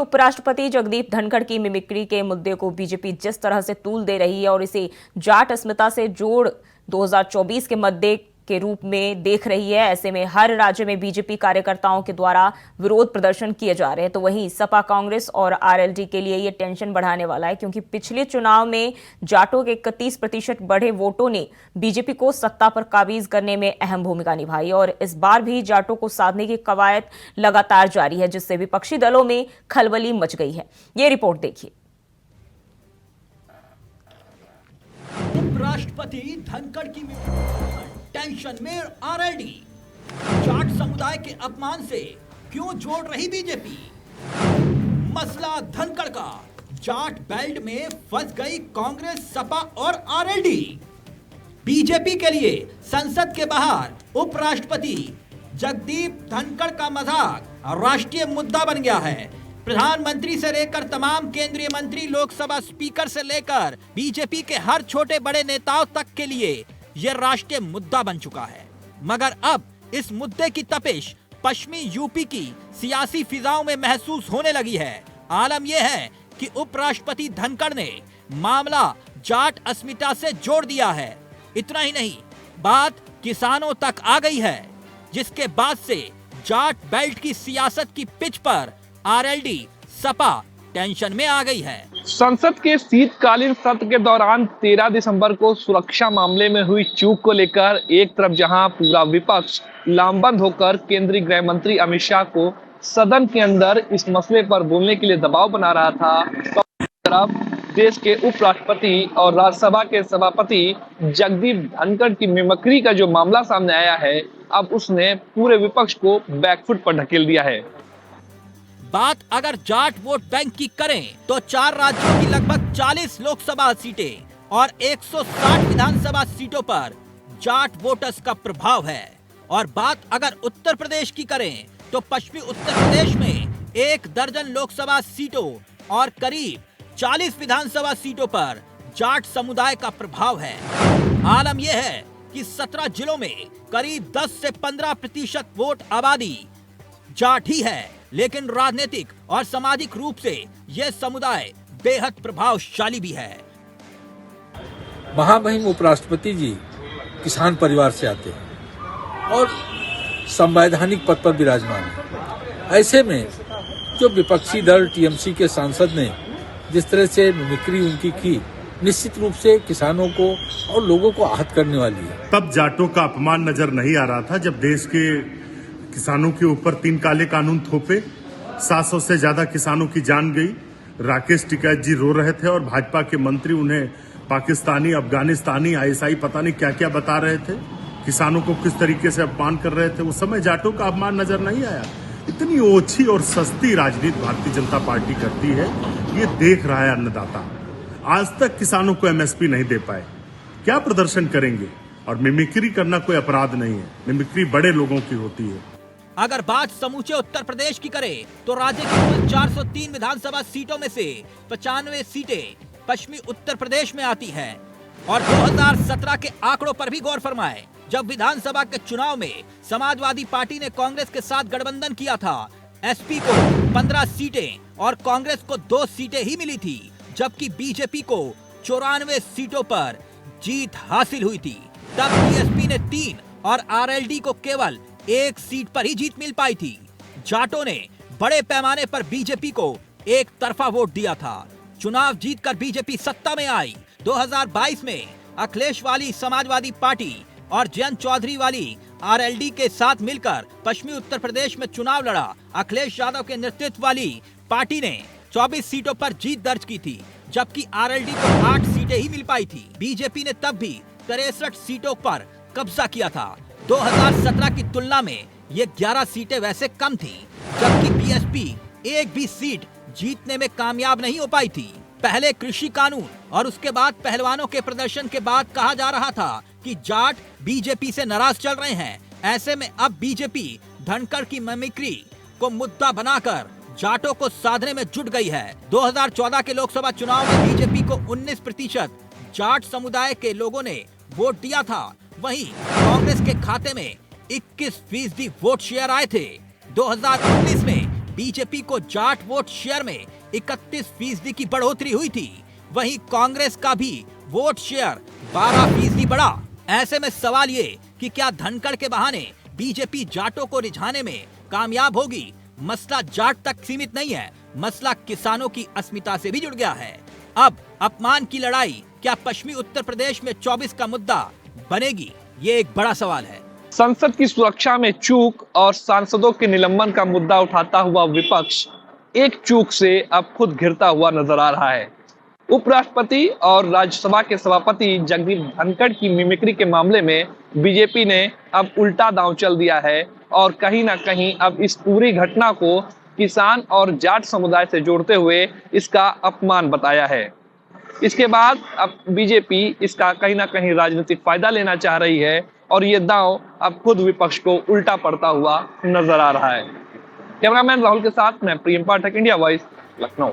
उपराष्ट्रपति जगदीप धनखड़ की मिमिक्री के मुद्दे को बीजेपी जिस तरह से तूल दे रही है और इसे जाट अस्मिता से जोड़ 2024 के मुद्दे के रूप में देख रही है, ऐसे में हर राज्य में बीजेपी कार्यकर्ताओं के द्वारा विरोध प्रदर्शन किए जा रहे हैं। तो वहीं सपा, कांग्रेस और आरएलडी के लिए ये टेंशन बढ़ाने वाला है, क्योंकि पिछले चुनाव में जाटों के 31% बढ़े वोटों ने बीजेपी को सत्ता पर काबिज करने में अहम भूमिका निभाई और इस बार भी जाटों को साधने की कवायद लगातार जारी है, जिससे विपक्षी दलों में खलबली मच गई है। ये रिपोर्ट देखिए। उपराष्ट्रपति धनखड़ की टेंशन में आरएलडी, जाट समुदाय के अपमान से क्यों जोड़ रही बीजेपी? मसला धनखड़ का, जाट बेल्ट में फंस गई कांग्रेस, सपा और आरएलडी। बीजेपी के लिए संसद के बाहर उपराष्ट्रपति जगदीप धनखड़ का मजाक राष्ट्रीय मुद्दा बन गया है। प्रधानमंत्री से लेकर तमाम केंद्रीय मंत्री, लोकसभा स्पीकर से लेकर बीजेपी के हर छोटे बड़े नेताओं तक के लिए यह राष्ट्रीय मुद्दा बन चुका है। मगर अब इस मुद्दे की तपिश पश्चिमी यूपी की सियासी फिजाओं में महसूस होने लगी है। आलम यह है कि उपराष्ट्रपति धनखड़ ने मामला जाट अस्मिता से जोड़ दिया है। इतना ही नहीं, बात किसानों तक आ गई है, जिसके बाद से जाट बेल्ट की सियासत की पिच पर आरएलडी, सपा टेंशन में आ गई है। संसद के शीतकालीन सत्र के दौरान 13 दिसंबर को सुरक्षा मामले में हुई चूक को लेकर एक तरफ जहां पूरा विपक्ष लामबंद होकर केंद्रीय गृह मंत्री अमित शाह को सदन के अंदर इस मसले पर बोलने के लिए दबाव बना रहा था, तो दूसरी तरफ देश के उपराष्ट्रपति और राज्यसभा के सभापति जगदीप धनखड़ की मिमिक्री का जो मामला सामने आया है, अब उसने पूरे विपक्ष को बैकफुट पर ढकेल दिया है। बात अगर जाट वोट बैंक की करें तो 4 राज्यों की लगभग 40 लोकसभा सीटें और 160 विधानसभा सीटों पर जाट वोटर्स का प्रभाव है। और बात अगर उत्तर प्रदेश की करें तो पश्चिमी उत्तर प्रदेश में 1 दर्जन लोकसभा सीटों और करीब 40 विधानसभा सीटों पर जाट समुदाय का प्रभाव है। आलम यह है कि 17 जिलों में करीब 10 से 15% वोट आबादी जाट ही है, लेकिन राजनीतिक और सामाजिक रूप से यह समुदाय बेहद प्रभावशाली भी है। महामहिम उपराष्ट्रपति जी किसान परिवार से आते हैं और संवैधानिक पद पर विराजमान है। ऐसे में जो विपक्षी दल टीएमसी के सांसद ने जिस तरह से मिमिक्री उनकी की, निश्चित रूप से किसानों को और लोगों को आहत करने वाली है। तब जाटों का अपमान नजर नहीं आ रहा था जब देश के किसानों के ऊपर 3 काले कानून थोपे, 700 से ज्यादा किसानों की जान गई। राकेश टिकैत जी रो रहे थे और भाजपा के मंत्री उन्हें पाकिस्तानी, अफगानिस्तानी, आईएसआई पता नहीं क्या क्या बता रहे थे, किसानों को किस तरीके से अपमान कर रहे थे। उस समय जाटों का अपमान नजर नहीं आया। इतनी ओछी और सस्ती राजनीति भारतीय जनता पार्टी करती है, ये देख रहा है अन्नदाता। आज तक किसानों को एमएसपी नहीं दे पाए, क्या प्रदर्शन करेंगे? और मिमिक्री करना कोई अपराध नहीं है, मिमिक्री बड़े लोगों की होती है। अगर बात समूचे उत्तर प्रदेश की करें तो राज्य की कुल 403 विधानसभा सीटों में से 95 सीटें पश्चिमी उत्तर प्रदेश में आती हैं। और 2017 के आंकड़ों पर भी गौर फरमाएं, जब विधानसभा के चुनाव में समाजवादी पार्टी ने कांग्रेस के साथ गठबंधन किया था, एसपी को 15 सीटें और कांग्रेस को 2 सीटें ही मिली थी, जबकि बीजेपी को 94 सीटों पर जीत हासिल हुई थी। तब बीएसपी ने 3 और आरएलडी को केवल 1 सीट पर ही जीत मिल पाई थी। जाटों ने बड़े पैमाने पर बीजेपी को एक तरफा वोट दिया था। चुनाव जीतकर बीजेपी सत्ता में आई। 2022 में अखिलेश वाली समाजवादी पार्टी और जयंत चौधरी वाली आरएलडी के साथ मिलकर पश्चिमी उत्तर प्रदेश में चुनाव लड़ा। अखिलेश यादव के नेतृत्व वाली पार्टी ने 24 सीटों पर जीत दर्ज की थी, जबकि आरएलडी को 8 सीटें ही मिल पाई थी। बीजेपी ने तब भी 63 सीटों पर कब्जा किया था। 2017 की तुलना में ये 11 सीटें वैसे कम थी, जबकि बीएसपी एक भी सीट जीतने में कामयाब नहीं हो पाई थी। पहले कृषि कानून और उसके बाद पहलवानों के प्रदर्शन के बाद कहा जा रहा था कि जाट बीजेपी से नाराज चल रहे हैं। ऐसे में अब बीजेपी धनखड़ की मिमिक्री को मुद्दा बनाकर जाटों को साधने में जुट गई है। 2014 के लोकसभा चुनाव में बीजेपी को 19% जाट समुदाय के लोगों ने वोट दिया था। वहीं कांग्रेस के खाते में 21% वोट शेयर आए थे। 2019 में बीजेपी को जाट वोट शेयर में 31% की बढ़ोतरी हुई थी, वहीं कांग्रेस का भी वोट शेयर 12% बढ़ा। ऐसे में सवाल ये कि क्या धनखड़ के बहाने बीजेपी जाटों को रिझाने में कामयाब होगी? मसला जाट तक सीमित नहीं है, मसला किसानों की अस्मिता से भी जुड़ गया है। अब अपमान की लड़ाई क्या पश्चिमी उत्तर प्रदेश में 24 का मुद्दा बनेगी? ये एक बड़ा सवाल है। संसद की सुरक्षा में चूक और सांसदों के निलंबन का मुद्दा उठाता हुआ विपक्ष एक चूक से अब खुद घिरता हुआ नजर आ रहा है। उपराष्ट्रपति और राज्यसभा के सभापति जगदीप धनखड़ की मिमिक्री के मामले में बीजेपी ने अब उल्टा दांव चल दिया है और कहीं ना कहीं अब इस पूरी घटना को किसान और जाट समुदाय से जोड़ते हुए इसका अपमान बताया है। इसके बाद अब बीजेपी इसका कहीं ना कहीं राजनीतिक फायदा लेना चाह रही है और ये दांव अब खुद विपक्ष को उल्टा पड़ता हुआ नजर आ रहा है। कैमरामैन राहुल के साथ मैं प्रियम पाठक, इंडिया वॉइस, लखनऊ।